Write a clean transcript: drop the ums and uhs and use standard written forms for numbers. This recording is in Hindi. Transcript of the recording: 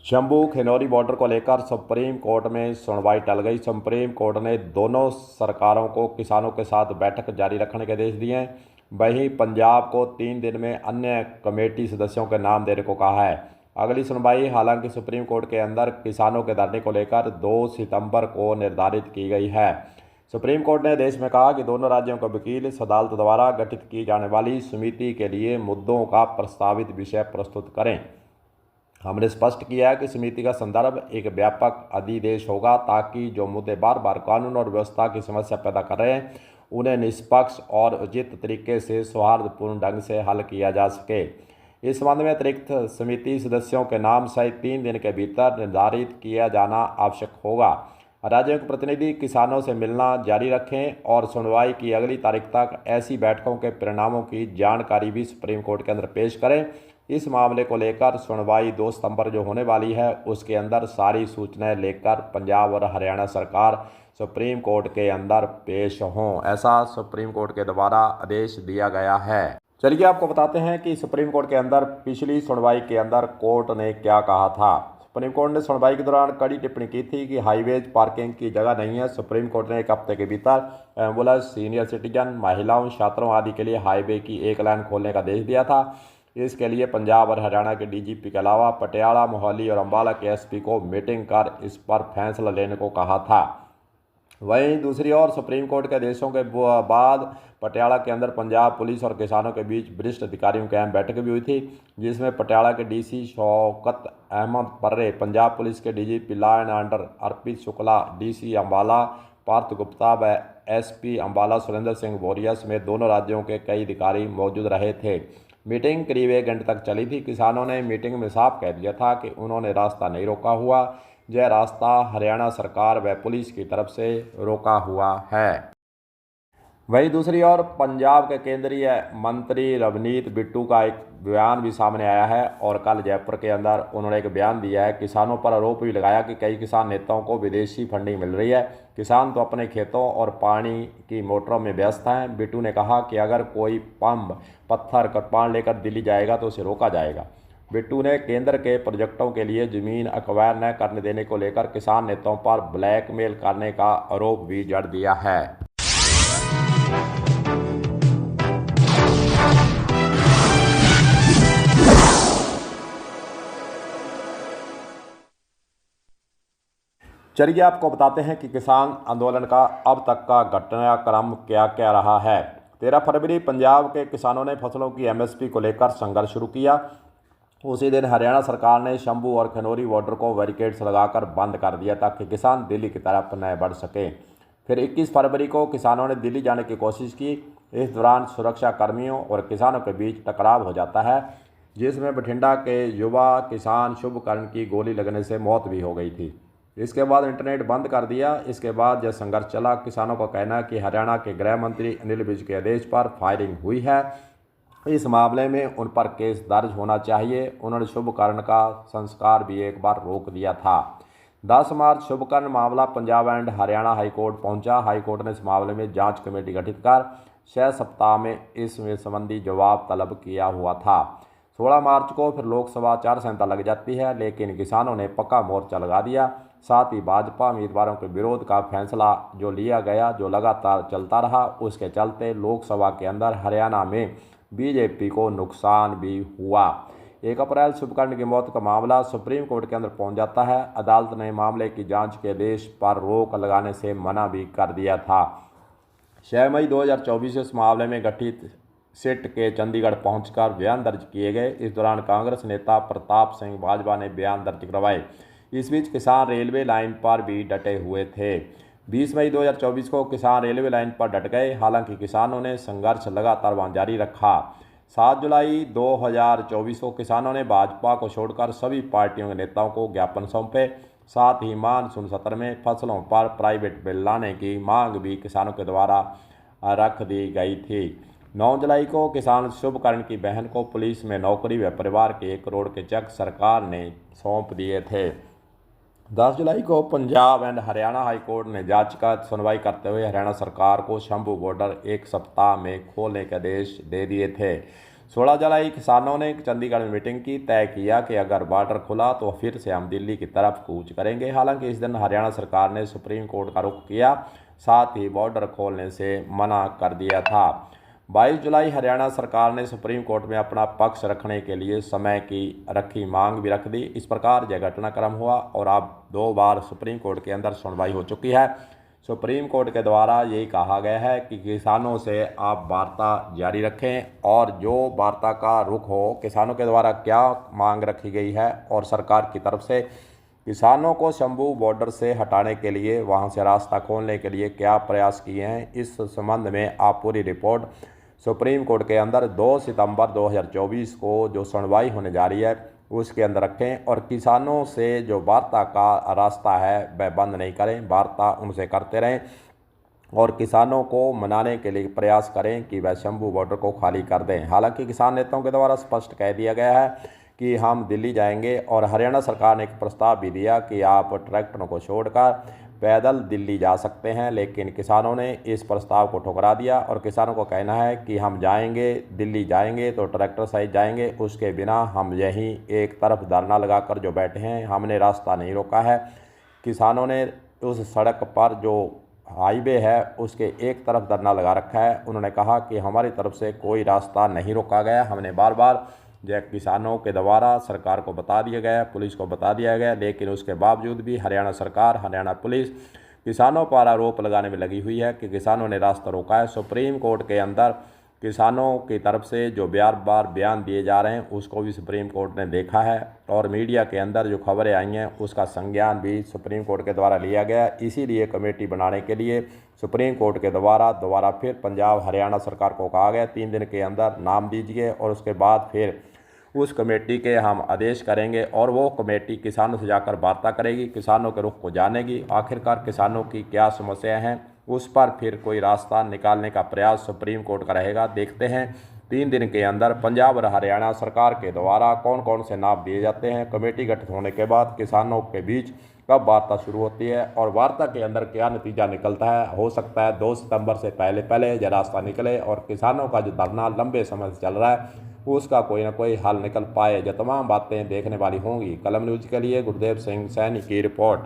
शंभू खिनौरी बॉर्डर को लेकर सुप्रीम कोर्ट में सुनवाई टल गई। सुप्रीम कोर्ट ने दोनों सरकारों को किसानों के साथ बैठक जारी रखने के आदेश दिए हैं। वहीं पंजाब को 3 दिन में अन्य कमेटी सदस्यों के नाम देने को कहा है। अगली सुनवाई हालांकि सुप्रीम कोर्ट के अंदर किसानों के धरने को लेकर 2 सितंबर को निर्धारित की गई है। सुप्रीम कोर्ट ने आदेश में कहा कि दोनों राज्यों के वकील इस अदालत द्वारा गठित की जाने वाली समिति के लिए मुद्दों का प्रस्तावित विषय प्रस्तुत करें। हमने स्पष्ट किया है कि समिति का संदर्भ एक व्यापक अधिदेश होगा ताकि जो मुद्दे बार बार कानून और व्यवस्था की समस्या पैदा कर रहे हैं उन्हें निष्पक्ष और उचित तरीके से सौहार्दपूर्ण ढंग से हल किया जा सके। इस संबंध में अतिरिक्त समिति सदस्यों के नाम सहित 3 दिन के भीतर निर्धारित किया जाना आवश्यक होगा। राज्यों के प्रतिनिधि किसानों से मिलना जारी रखें और सुनवाई की अगली तारीख तक ऐसी बैठकों के परिणामों की जानकारी भी सुप्रीम कोर्ट के अंदर पेश करें। इस मामले को लेकर सुनवाई 2 सितंबर जो होने वाली है उसके अंदर सारी सूचनाएं लेकर पंजाब और हरियाणा सरकार सुप्रीम कोर्ट के अंदर पेश हों, ऐसा सुप्रीम कोर्ट के द्वारा आदेश दिया गया है। चलिए आपको बताते हैं कि सुप्रीम कोर्ट के अंदर पिछली सुनवाई के अंदर कोर्ट ने क्या कहा था। सुप्रीम कोर्ट ने सुनवाई के दौरान कड़ी टिप्पणी की थी कि हाईवेज पार्किंग की जगह नहीं है। सुप्रीम कोर्ट ने 1 हफ्ते के भीतर एम्बुलेंस, सीनियर सिटीजन, महिलाओं, छात्रों आदि के लिए हाईवे की एक लाइन खोलने का आदेश दिया था। इसके लिए पंजाब और हरियाणा के डीजीपी के अलावा पटियाला, मोहाली और अम्बाला के एसपी को मीटिंग कर इस पर फैसला लेने को कहा था। वहीं दूसरी ओर सुप्रीम कोर्ट के आदेशों के बाद पटियाला के अंदर पंजाब पुलिस और किसानों के बीच वरिष्ठ अधिकारियों की अहम बैठक भी हुई थी, जिसमें पटियाला के डीसी शौकत अहमद पर्रे, पंजाब पुलिस के DGP law and order Arpit Shukla, DC Ambala Parth Gupta व एसपी अम्बाला सुरेंद्र सिंह बोरिया समेत दोनों राज्यों के कई अधिकारी मौजूद रहे थे। मीटिंग करीब 1 घंटे तक चली थी। किसानों ने मीटिंग में साफ कह दिया था कि उन्होंने रास्ता नहीं रोका हुआ, यह रास्ता हरियाणा सरकार व पुलिस की तरफ से रोका हुआ है। वहीं दूसरी ओर पंजाब के केंद्रीय मंत्री रवनीत बिट्टू का एक बयान भी सामने आया है और कल जयपुर के अंदर उन्होंने एक बयान दिया है। किसानों पर आरोप भी लगाया कि कई किसान नेताओं को विदेशी फंडिंग मिल रही है। किसान तो अपने खेतों और पानी की मोटरों में व्यस्त हैं। बिट्टू ने कहा कि अगर कोई पंप, पत्थर, कृपाण लेकर दिल्ली जाएगा तो उसे रोका जाएगा। बिट्टू ने केंद्र के प्रोजेक्टों के लिए जमीन एक्वायर न करने देने को लेकर किसान नेताओं पर ब्लैकमेल करने का आरोप भी जड़ दिया है। चलिए आपको बताते हैं कि किसान आंदोलन का अब तक का घटनाक्रम क्या क्या रहा है। 13 फरवरी पंजाब के किसानों ने फसलों की एमएसपी को लेकर संघर्ष शुरू किया। उसी दिन हरियाणा सरकार ने शंभू और खिनौरी बॉर्डर को बैरिकेड्स लगाकर बंद कर दिया ताकि किसान दिल्ली की तरफ न बढ़ सकें। फिर 21 फरवरी को किसानों ने दिल्ली जाने की कोशिश की। इस दौरान सुरक्षा कर्मियों और किसानों के बीच टकराव हो जाता है, जिसमें बठिंडा के युवा किसान शुभकर्ण की गोली लगने से मौत भी हो गई थी। इसके बाद इंटरनेट बंद कर दिया। इसके बाद जब संघर्ष चला, किसानों का कहना है कि हरियाणा के गृह मंत्री अनिल विज के आदेश पर फायरिंग हुई है। इस मामले में उन पर केस दर्ज होना चाहिए। उन्होंने शुभकर्ण का संस्कार भी एक बार रोक दिया था। 10 मार्च शुभकर्ण मामला पंजाब एंड हरियाणा हाईकोर्ट पहुंचा। हाईकोर्ट ने इस मामले में जांच कमेटी गठित कर 6 सप्ताह में इसमें संबंधी जवाब तलब किया हुआ था। 16 मार्च को फिर लोकसभा आचार संहिता लग जाती है, लेकिन किसानों ने पक्का मोर्चा लगा दिया। साथ ही भाजपा उम्मीदवारों के विरोध का फैसला जो लिया गया, जो लगातार चलता रहा, उसके चलते लोकसभा के अंदर हरियाणा में बीजेपी को नुकसान भी हुआ। 1 अप्रैल शुभकर्ण की मौत का मामला सुप्रीम कोर्ट के अंदर पहुंच जाता है। अदालत ने मामले की जांच के आदेश पर रोक लगाने से मना भी कर दिया था। 6 मई 2024 इस मामले में गठित सिट के चंडीगढ़ पहुंचकर बयान दर्ज किए गए। इस दौरान कांग्रेस नेता प्रताप सिंह बाजवा ने बयान दर्ज करवाए। इस बीच किसान रेलवे लाइन पर भी डटे हुए थे। 20 मई 2024 को किसान रेलवे लाइन पर डट गए। हालांकि किसानों ने संघर्ष लगातार वहां जारी रखा। 7 जुलाई 2024 को किसानों ने भाजपा को छोड़कर सभी पार्टियों के नेताओं को ज्ञापन सौंपे। साथ ही मानसून सत्र में फसलों पर प्राइवेट बिल लाने की मांग भी किसानों के द्वारा रख दी गई थी। 9 जुलाई को किसान शुभकर्ण की बहन को पुलिस में नौकरी व परिवार के 1 करोड़ के चेक सरकार ने सौंप दिए थे। 10 जुलाई को पंजाब एंड हरियाणा हाईकोर्ट ने याचिका सुनवाई करते हुए हरियाणा सरकार को शंभू बॉर्डर 1 सप्ताह में खोलने के आदेश दे दिए थे। 16 जुलाई किसानों ने चंडीगढ़ में मीटिंग की, तय किया कि अगर बॉर्डर खुला तो फिर से हम दिल्ली की तरफ कूच करेंगे। हालांकि इस दिन हरियाणा सरकार ने सुप्रीम कोर्ट का रुख किया, साथ ही बॉर्डर खोलने से मना कर दिया था। 22 जुलाई हरियाणा सरकार ने सुप्रीम कोर्ट में अपना पक्ष रखने के लिए समय की रखी मांग भी रख दी। इस प्रकार यह घटनाक्रम हुआ और अब 2 बार सुप्रीम कोर्ट के अंदर सुनवाई हो चुकी है। सुप्रीम कोर्ट के द्वारा यही कहा गया है कि किसानों से आप वार्ता जारी रखें और जो वार्ता का रुख हो, किसानों के द्वारा क्या मांग रखी गई है और सरकार की तरफ से किसानों को शंभू बॉर्डर से हटाने के लिए, वहां से रास्ता खोलने के लिए क्या प्रयास किए हैं, इस संबंध में आप पूरी रिपोर्ट सुप्रीम कोर्ट के अंदर 2 सितंबर 2024 को जो सुनवाई होने जा रही है उसके अंदर रखें और किसानों से जो वार्ता का रास्ता है वह बंद नहीं करें, वार्ता उनसे करते रहें और किसानों को मनाने के लिए प्रयास करें कि वह शंभू बॉर्डर को खाली कर दें। हालांकि किसान नेताओं के द्वारा स्पष्ट कह दिया गया है कि हम दिल्ली जाएंगे और हरियाणा सरकार ने एक प्रस्ताव भी दिया कि आप ट्रैक्टरों को छोड़कर पैदल दिल्ली जा सकते हैं, लेकिन किसानों ने इस प्रस्ताव को ठुकरा दिया और किसानों को कहना है कि हम जाएंगे, दिल्ली जाएंगे तो ट्रैक्टर सहित जाएंगे, उसके बिना हम यहीं एक तरफ धरना लगाकर जो बैठे हैं, हमने रास्ता नहीं रोका है। किसानों ने उस सड़क पर जो हाईवे है उसके एक तरफ धरना लगा रखा है। उन्होंने कहा कि हमारी तरफ से कोई रास्ता नहीं रोका गया, हमने बार बार यह किसानों के द्वारा सरकार को बता दिया गया, पुलिस को बता दिया गया, लेकिन उसके बावजूद भी हरियाणा सरकार, हरियाणा पुलिस किसानों पर आरोप लगाने में लगी हुई है कि किसानों ने रास्ता रोका है। सुप्रीम कोर्ट के अंदर किसानों की तरफ से जो बार बार बयान दिए जा रहे हैं उसको भी सुप्रीम कोर्ट ने देखा है और मीडिया के अंदर जो खबरें आई हैं उसका संज्ञान भी सुप्रीम कोर्ट के द्वारा लिया गया। इसीलिए कमेटी बनाने के लिए सुप्रीम कोर्ट के द्वारा दोबारा फिर पंजाब हरियाणा सरकार को कहा गया 3 दिन के अंदर नाम दीजिए और उसके बाद फिर उस कमेटी के हम आदेश करेंगे और वो कमेटी किसानों से जाकर वार्ता करेगी, किसानों के रुख को जानेगी, आखिरकार किसानों की क्या समस्याएं हैं, उस पर फिर कोई रास्ता निकालने का प्रयास सुप्रीम कोर्ट का रहेगा। देखते हैं 3 दिन के अंदर पंजाब और हरियाणा सरकार के द्वारा कौन कौन से नाम दिए जाते हैं। कमेटी गठित होने के बाद किसानों के बीच कब वार्ता शुरू होती है और वार्ता के अंदर क्या नतीजा निकलता है। हो सकता है 2 सितंबर से पहले यह रास्ता निकले और किसानों का जो धरना लंबे समय से चल रहा है उसका कोई ना कोई हल निकल पाए। जो तमाम बातें देखने वाली होंगी। कलम न्यूज़ के लिए गुरदेव सिंह सैनी की रिपोर्ट।